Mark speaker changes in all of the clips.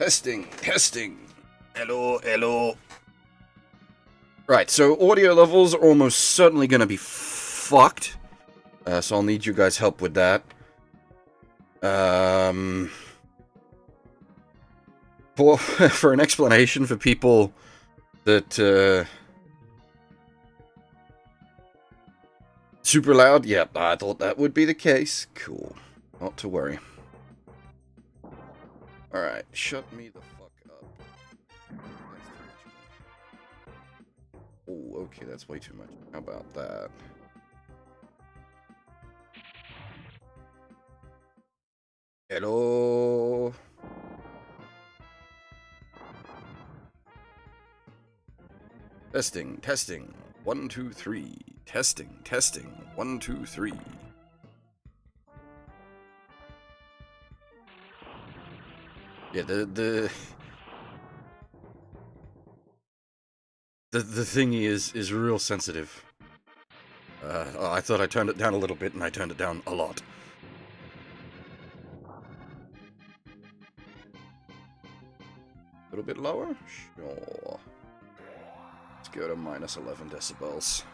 Speaker 1: Testing, testing. Hello, hello. Right, so audio levels are almost certainly going to be fucked. So I'll need you guys' help with that. For an explanation for people that, super loud? Yep, I thought that would be the case. Cool. Not to worry. Alright, shut me the fuck up. Oh, okay, that's way too much. How about that? Hello? Testing, testing. 1, 2, 3. Testing, testing. 1, 2, 3. Yeah, the thingy is real sensitive. I thought I turned it down a little bit, and I turned it down a lot. A little bit lower? Sure. Let's go to minus 11 decibels.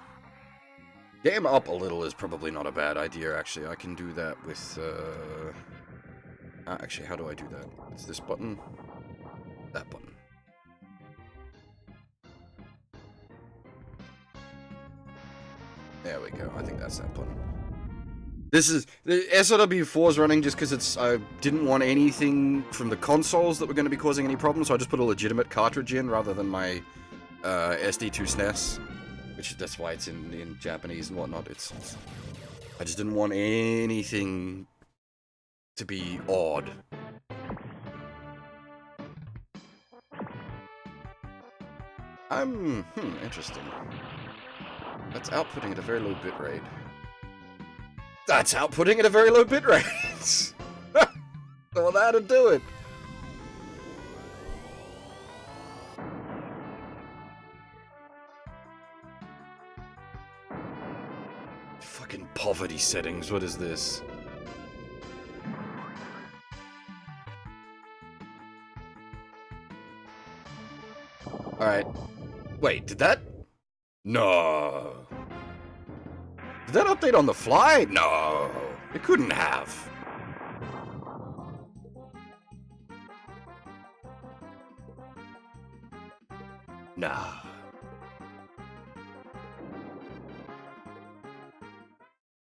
Speaker 1: Game up a little is probably not a bad idea, actually. I can do that with, actually, how do I do that? It's this button. That button. There we go. I think that's that button. This is... The SLW4 is running just because it's... I didn't want anything from the consoles that were going to be causing any problems, so I just put a legitimate cartridge in rather than my SD2 SNES. Which, that's why it's in Japanese and whatnot. I just didn't want anything to be odd. Interesting. That's outputting at a very low bitrate. That's outputting at a very low bitrate! Well, that'll do it. Fucking poverty settings, what is this? Alright. Wait, did that? No. Did that update on the fly? No. It couldn't have. Nah.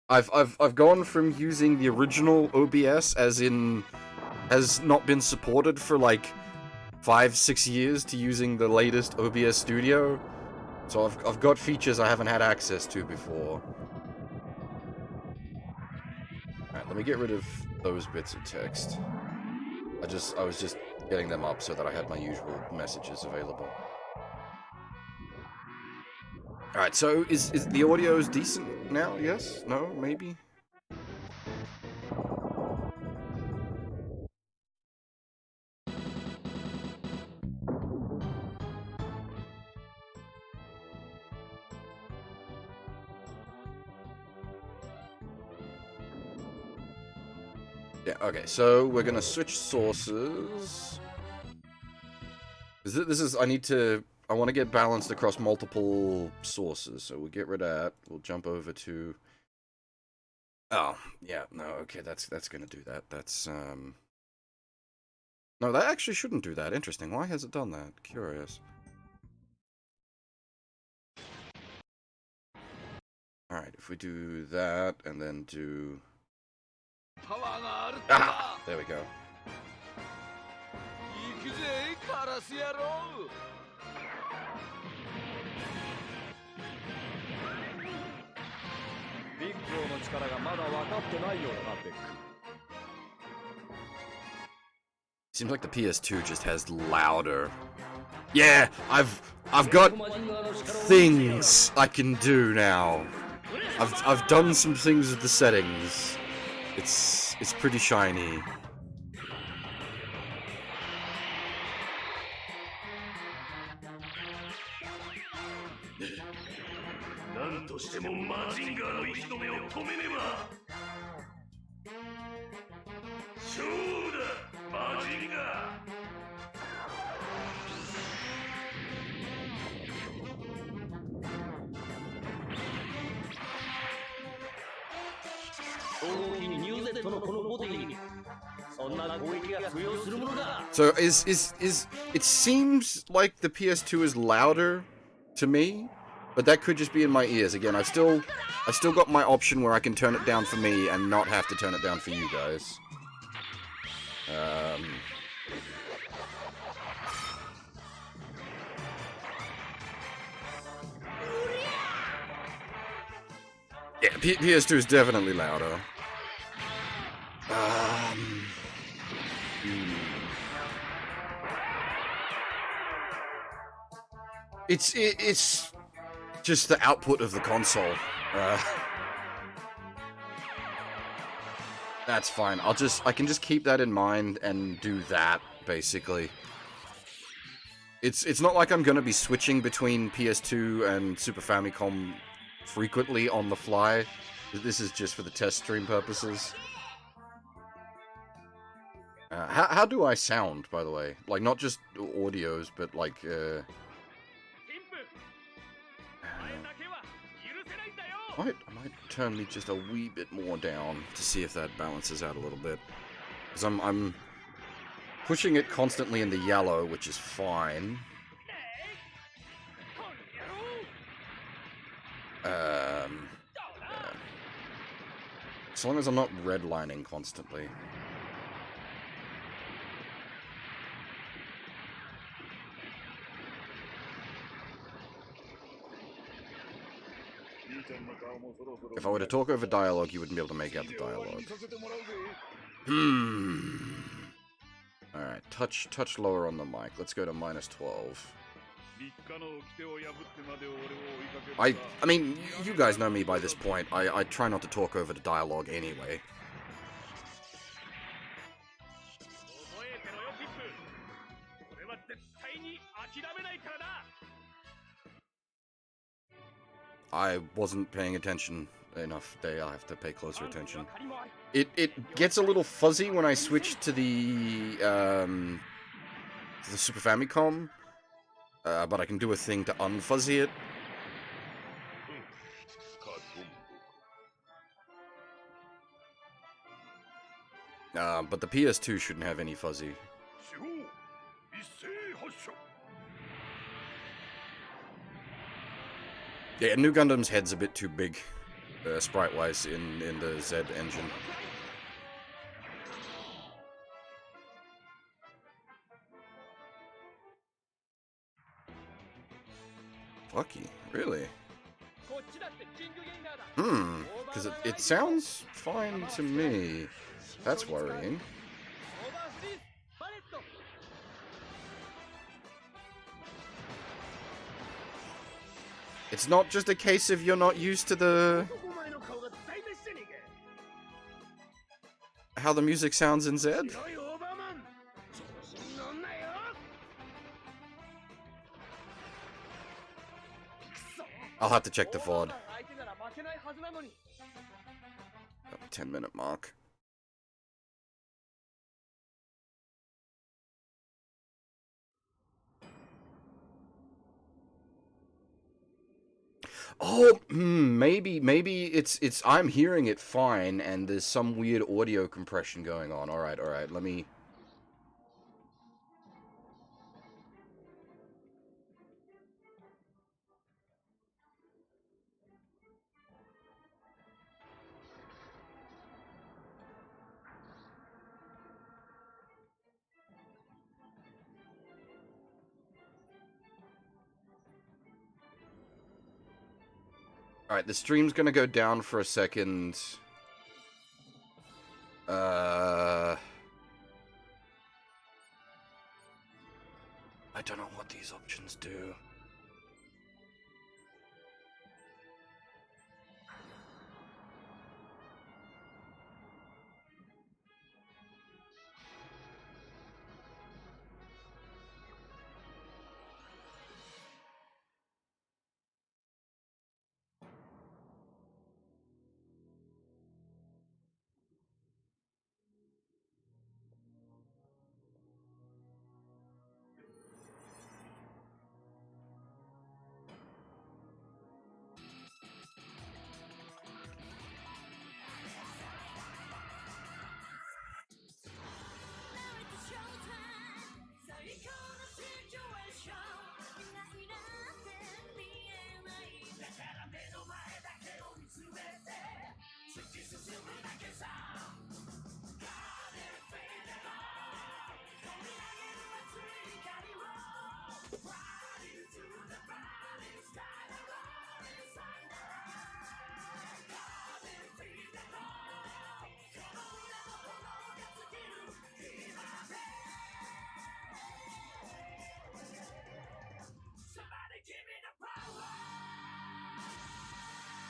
Speaker 1: I've gone from using the original OBS, as in has not been supported for like 5-6 years, to using the latest OBS Studio. So I've got features I haven't had access to before. Alright, let me get rid of those bits of text. I was just getting them up so that I had my usual messages available. Alright, so is the audio decent now? Yes? No? Maybe? Yeah, okay, so we're gonna switch sources. This is, I want to get balanced across multiple sources, so we'll get rid of that. We'll jump over to... Oh, yeah, no, okay, that's gonna do that. That's, No, that actually shouldn't do that. Interesting. Why has it done that? Curious. Alright, if we do that, and then do... Ah! There we go. Seems like the PS2 just has louder. Yeah, I've got things I can do now. I've done some things with the settings. It's pretty shiny. So is it seems like the PS2 is louder to me, but that could just be in my ears. Again, I've still got my option where I can turn it down for me and not have to turn it down for you guys. Yeah, PS2 is definitely louder. It's just the output of the console. That's fine. I can just keep that in mind and do that, basically. It's not like I'm gonna be switching between PS2 and Super Famicom frequently on the fly. This is just for the test stream purposes. How do I sound, by the way? Like, not just audios, but like, I might turn me just a wee bit more down to see if that balances out a little bit. Because I'm pushing it constantly in the yellow, which is fine. Yeah. As long as I'm not redlining constantly. If I were to talk over dialogue, you wouldn't be able to make out the dialogue. Alright, touch lower on the mic. Let's go to -12. I mean, you guys know me by this point. I try not to talk over the dialogue anyway. I wasn't paying attention enough today. I'll have to pay closer attention. It gets a little fuzzy when I switch to the Super Famicom, but I can do a thing to unfuzzy it. But the PS2 shouldn't have any fuzzy. Yeah, New Gundam's head's a bit too big, sprite-wise, in the Z engine. Lucky, really? Because it sounds fine to me. That's worrying. It's not just a case of you're not used to how the music sounds in Z? I'll have to check the VOD. 10-minute mark. Oh, maybe it's I'm hearing it fine, and there's some weird audio compression going on. All right, let me. Alright, the stream's gonna go down for a second. I don't know what these options do.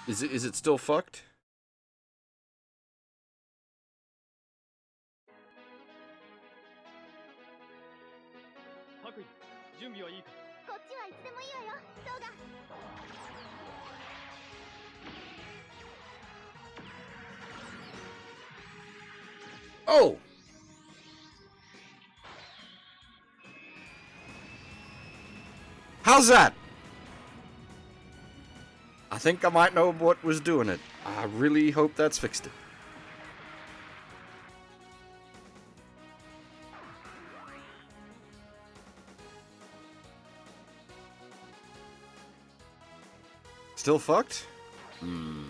Speaker 1: Is it still fucked? Oh! How's that? I think I might know what was doing it. I really hope that's fixed it. Still fucked? Hmm.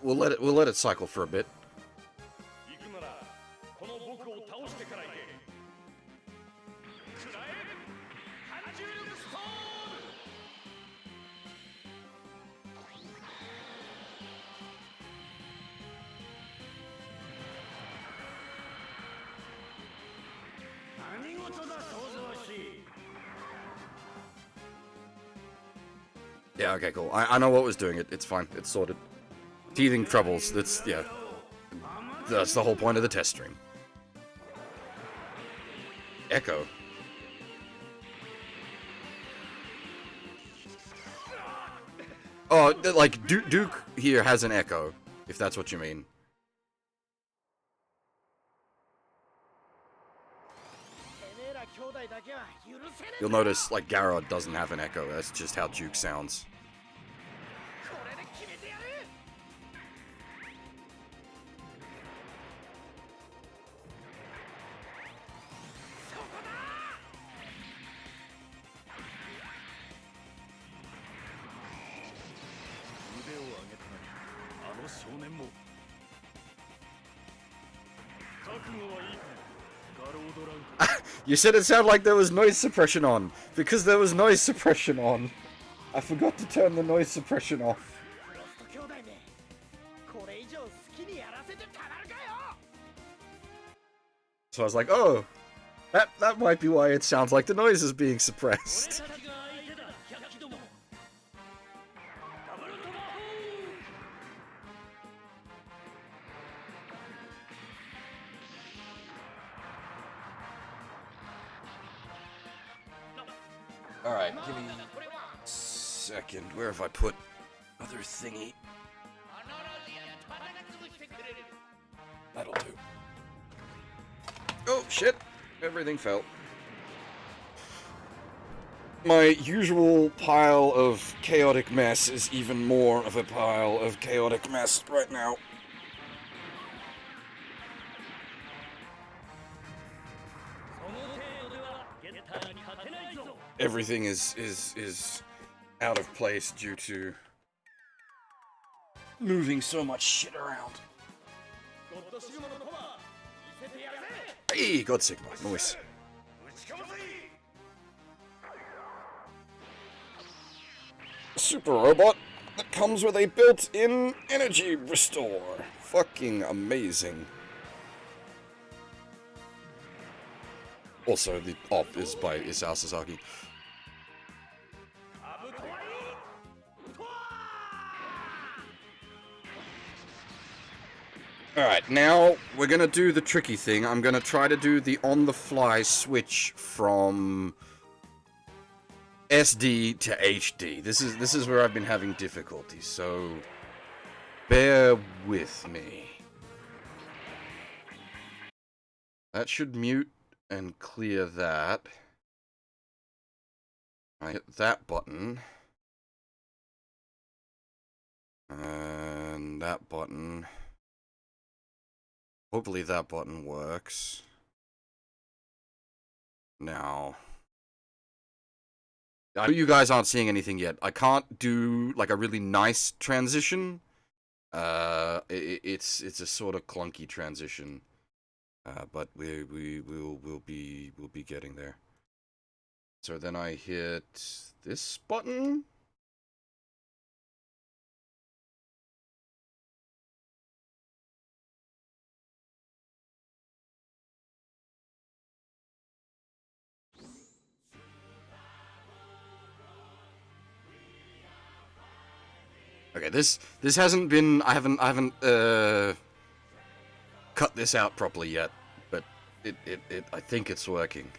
Speaker 1: We'll let it cycle for a bit. Yeah, okay, cool. I know what was doing it. It's fine. It's sorted. Teething troubles. That's, yeah. That's the whole point of the test string. Echo. Oh, like, Duke here has an echo, if that's what you mean. You'll notice, like, Garrod doesn't have an echo. That's just how Duke sounds. You said it sounded like there was noise suppression on. Because there was noise suppression on. I forgot to turn the noise suppression off. So I was like, oh, that might be why it sounds like the noise is being suppressed. Alright, give me a second. Where have I put other thingy? That'll do. Oh, shit. Everything fell. My usual pile of chaotic mess is even more of a pile of chaotic mess right now. Everything is out of place due to moving so much shit around. Hey, God Sigma, nice. Super robot that comes with a built-in energy restore. Fucking amazing. Also, the op is by Isao Sasaki. Alright, now we're gonna do the tricky thing. I'm gonna try to do the on-the-fly switch from SD to HD. This is where I've been having difficulty, so bear with me. That should mute and clear that. I hit that button. And that button. Hopefully that button works. Now, I know you guys aren't seeing anything yet. I can't do like a really nice transition. It's a sort of clunky transition. But we'll be getting there. So then I hit this button. Okay, this hasn't been. I haven't cut this out properly yet, but it I think it's working.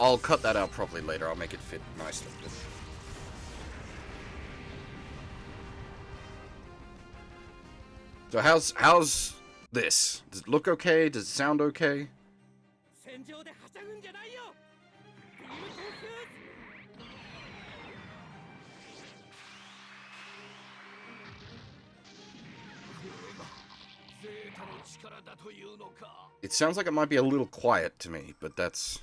Speaker 1: I'll cut that out properly later. I'll make it fit nicely. So how's this? Does it look okay? Does it sound okay? It sounds like it might be a little quiet to me, but that's...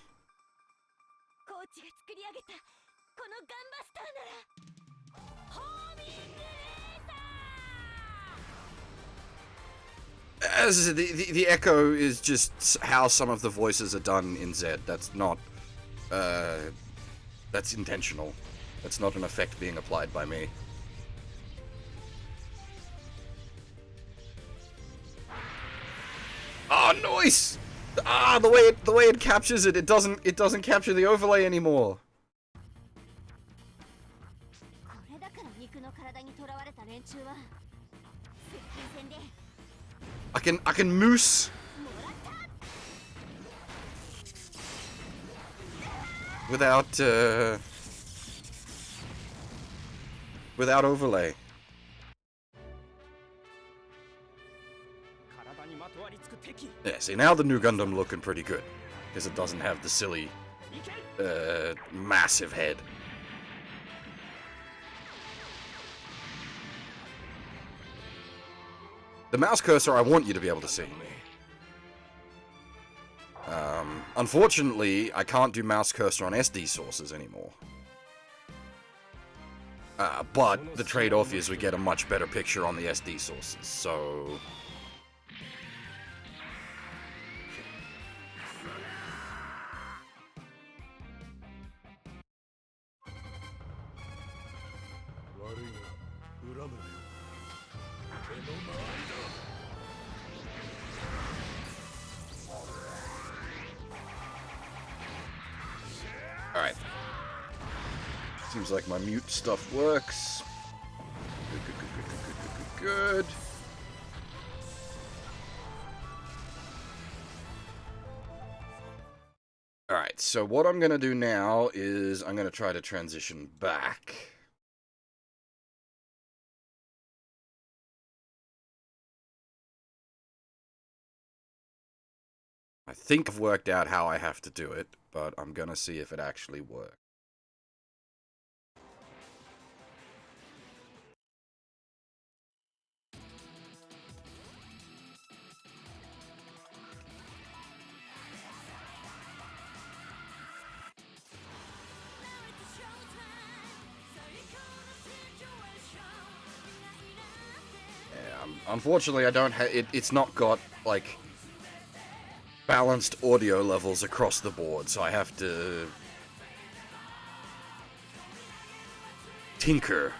Speaker 1: As the echo is just how some of the voices are done in Z. That's not, that's intentional. That's not an effect being applied by me. Ah, oh, nice! Ah, the way it captures it, it doesn't capture the overlay anymore. I can moose without overlay. Yeah, see, now the new Gundam looking pretty good because it doesn't have the silly massive head. The mouse cursor I want you to be able to see. Unfortunately, I can't do mouse cursor on SD sources anymore. But the trade-off is we get a much better picture on the SD sources, so... Alright. Seems like my mute stuff works. Good. Alright, so what I'm going to do now is I'm going to try to transition back. I think I've worked out how I have to do it, but I'm gonna see if it actually works. Yeah, unfortunately I don't have it's not got like balanced audio levels across the board, so I have to tinker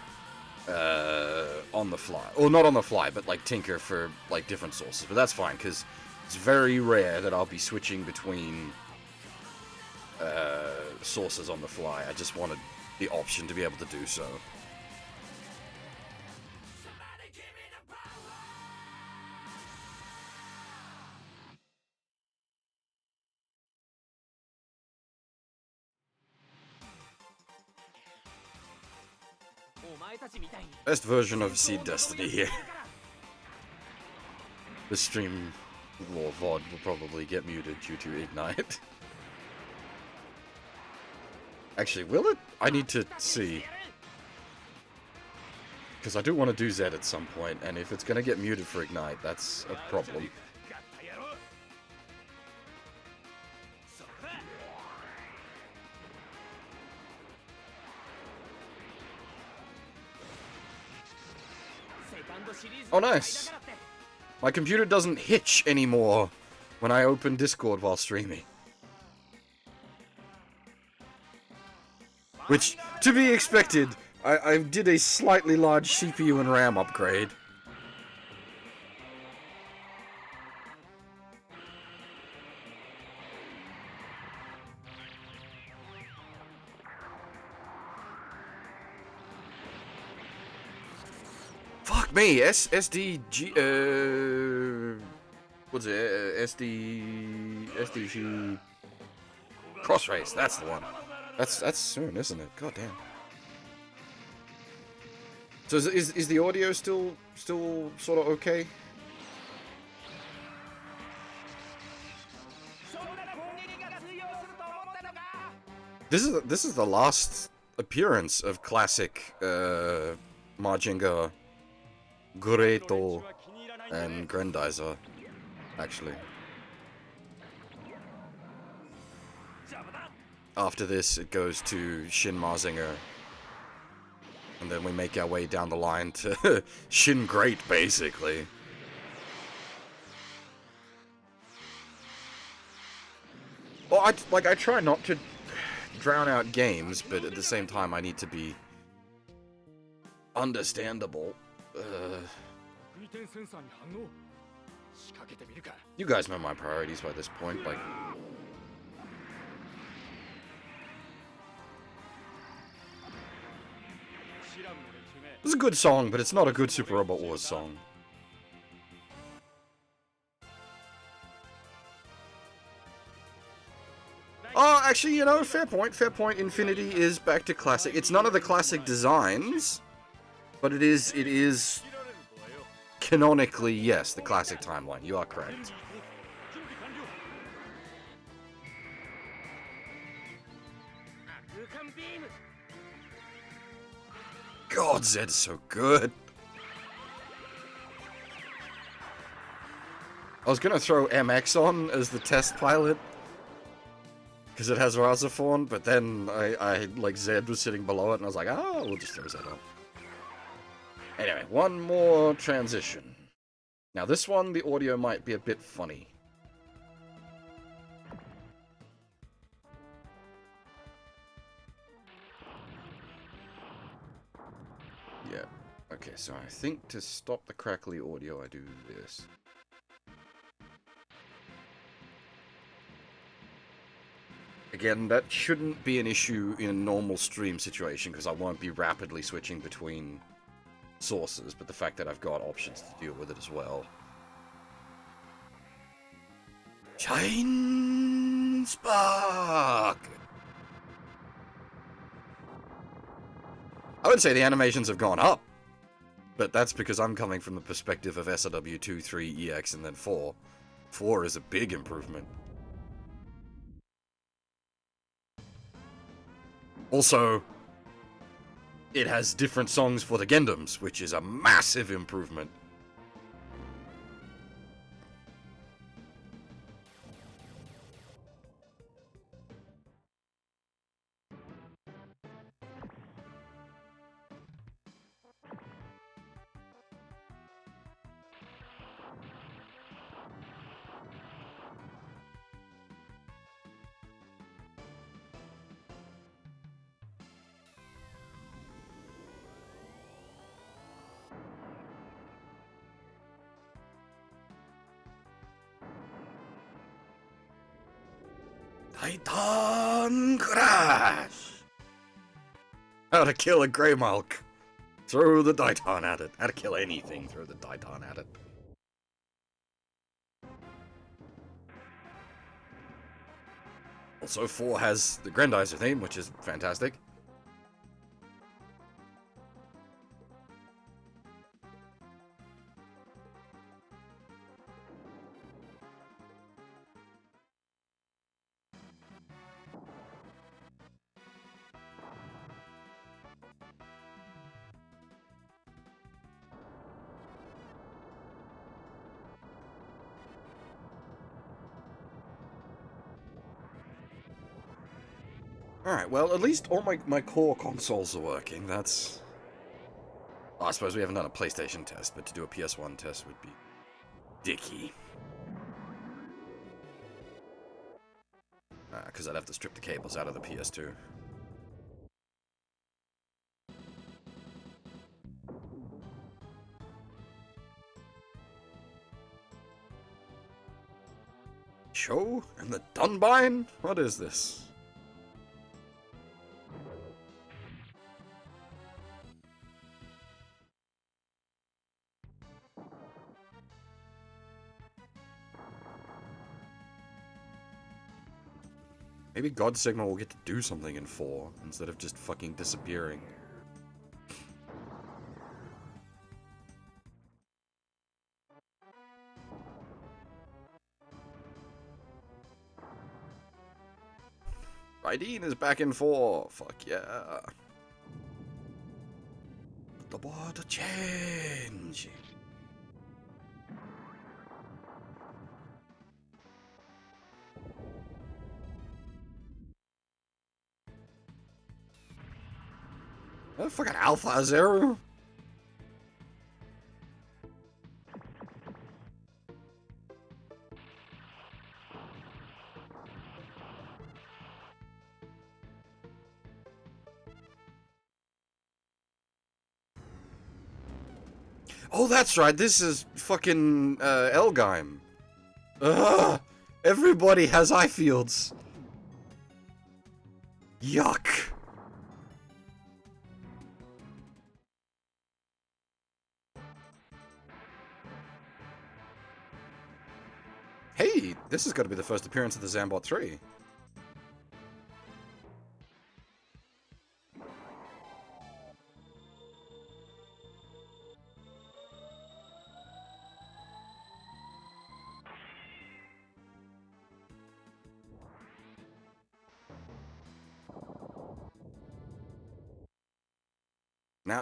Speaker 1: on the fly. Or not on the fly, but like tinker for like different sources. But that's fine, because It's very rare that I'll be switching between sources on the fly. I just wanted the option to be able to do so. Best version of Seed Destiny here. The stream or VOD will probably get muted due to Ignite. Actually, will it? I need to see. Because I do want to do Z at some point, and if it's going to get muted for Ignite, that's a problem. Oh, nice! My computer doesn't hitch anymore when I open Discord while streaming. Which, to be expected, I did a slightly large CPU and RAM upgrade. Fuck me, SDG, what's it, SDG Cross Race, that's the one. That's soon, isn't it? God damn. So is the audio still sort of okay? This is the last appearance of classic Majinga, Gureto, and Grendizer, actually. After this, it goes to Shin Mazinger. And then we make our way down the line to Shin Great, basically. Well, I try not to drown out games, but at the same time, I need to be understandable. You guys know my priorities by this point, like... It's a good song, but it's not a good Super Robot Wars song. Oh, actually, you know, fair point. Fair point. Infinity is back to classic. It's none of the classic designs, but it is canonically, yes, the classic timeline. You are correct. God, Zed's so good. I was gonna throw MX on as the test pilot, because it has Razafon, but then I like, Zed was sitting below it, and I was like, oh, we'll just throw Zed on. Anyway, one more transition. Now this one, the audio might be a bit funny. Yeah. Okay, so I think to stop the crackly audio, I do this. Again, that shouldn't be an issue in a normal stream situation, because I won't be rapidly switching between sources, but the fact that I've got options to deal with it as well. Shine Spark! I would say the animations have gone up, but that's because I'm coming from the perspective of SRW 2, 3, EX, and then 4. 4 is a big improvement. Also, it has different songs for the Gendams, which is a massive improvement. Titan Crash! How to kill a Greymulk. Throw the Titan at it. How to kill anything, throw the Titan at it. Also, 4 has the Grendizer theme, which is fantastic. Alright, well, at least all my core consoles are working. That's... Oh, I suppose we haven't done a PlayStation test, but to do a PS1 test would be dicky. Because I'd have to strip the cables out of the PS2. Show and the Dunbine? What is this? Maybe God Sigma will get to do something in 4, instead of just fucking disappearing. Raideen is back in 4! Fuck yeah! The water change! Oh, fucking Alpha Zero! Oh, that's right, this is fucking, Elgheim. Ugh! Everybody has eye fields! Yuck! Hey, this is gonna be the first appearance of the Zambot 3.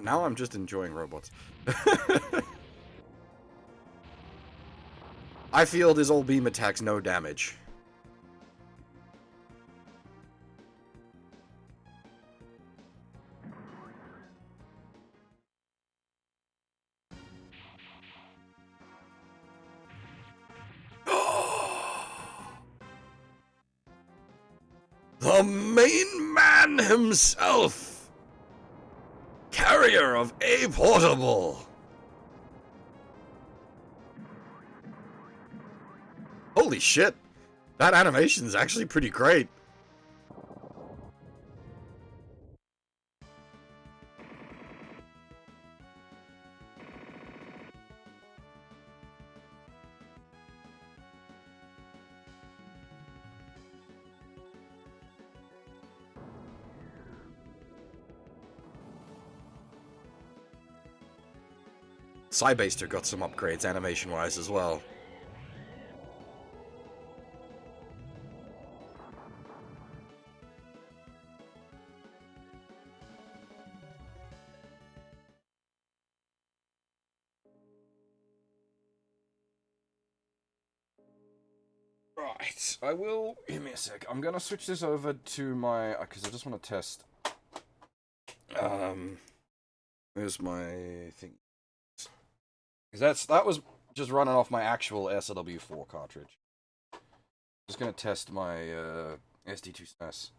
Speaker 1: Now I'm just enjoying robots. Eye field is all beam attacks, no damage. The main man himself! Carrier of A Portable! Holy shit! That animation is actually pretty great. Cybaster got some upgrades animation-wise as well. Right, I will... Give me a sec. I'm gonna switch this over to my... Because I just want to test... Where's my thing? Because that was just running off my actual SLW4 cartridge. Just gonna test my SD2 SNES.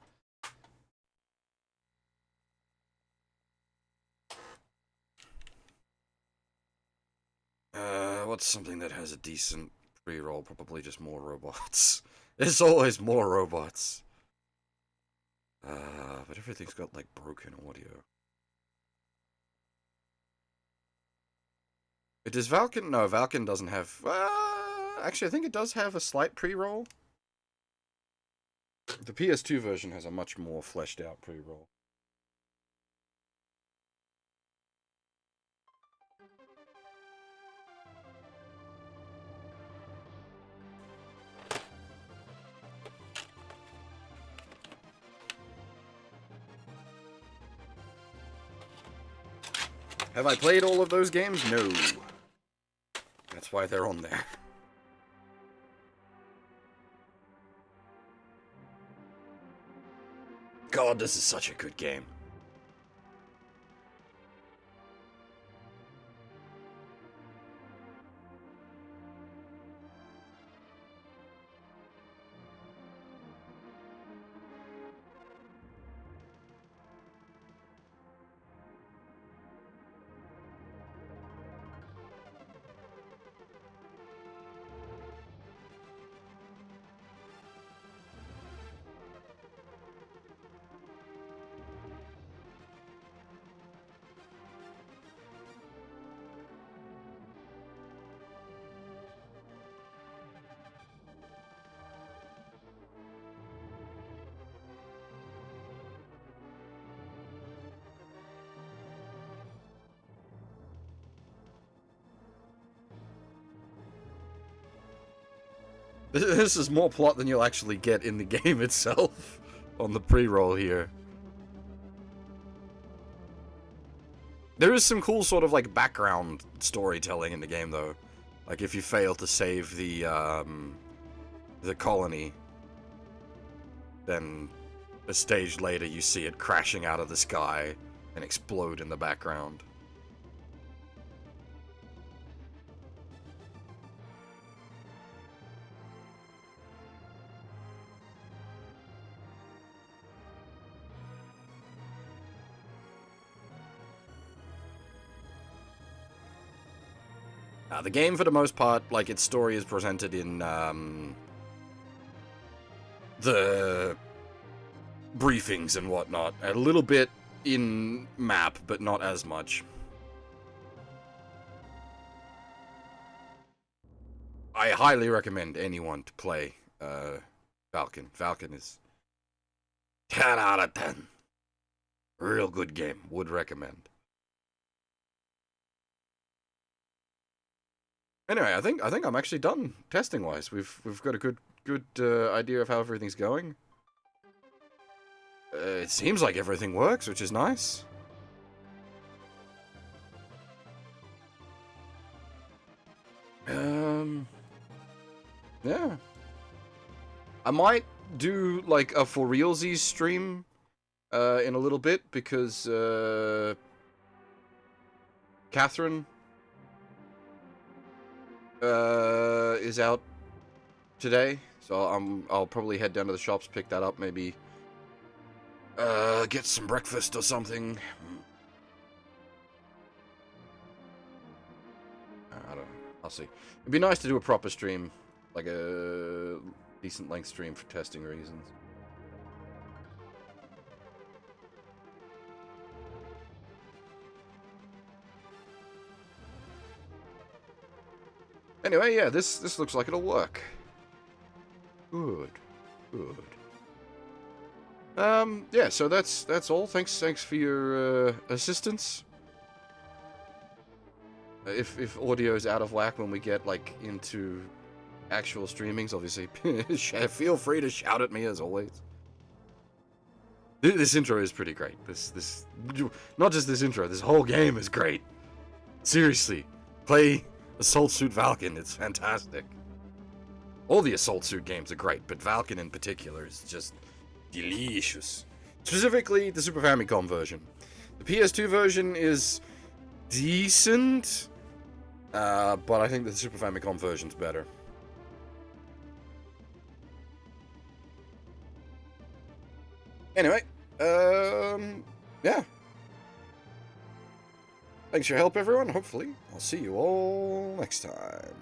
Speaker 1: What's something that has a decent pre-roll? Probably just more robots. There's always more robots. But everything's got, like, broken audio. Does Valken? No, Valken doesn't have... actually, I think it does have a slight pre-roll. The PS2 version has a much more fleshed out pre-roll. Have I played all of those games? No. That's why they're on there. God, this is such a good game. This is more plot than you'll actually get in the game itself on the pre-roll here. There is some cool sort of like background storytelling in the game though. Like if you fail to save the colony, then a stage later you see it crashing out of the sky and explode in the background. The game, for the most part, like, its story is presented in, the briefings and whatnot. A little bit in map, but not as much. I highly recommend anyone to play, Valken. Valken is 10 out of 10. Real good game. Would recommend. Anyway, I think I'm actually done testing wise. We've got a good idea of how everything's going. It seems like everything works, which is nice. Yeah. I might do like a for realsies stream in a little bit because Catherine is out today, so I'll probably head down to the shops, pick that up, maybe get some breakfast or something. I don't know. I'll see. It'd be nice to do a proper stream, like a decent length stream for testing reasons. Anyway, yeah, this looks like it'll work. Good. Yeah, so that's all. Thanks for your assistance. If audio's out of whack when we get like into actual streamings, obviously feel free to shout at me as always. This intro is pretty great. This not just this intro, this whole game is great. Seriously, play Assault Suit Valken, it's fantastic. All the Assault Suit games are great, but Valken in particular is just delicious. Specifically, the Super Famicom version. The PS2 version is decent, but I think the Super Famicom version's better. Anyway, yeah. Thanks for your help, everyone. Hopefully, I'll see you all next time.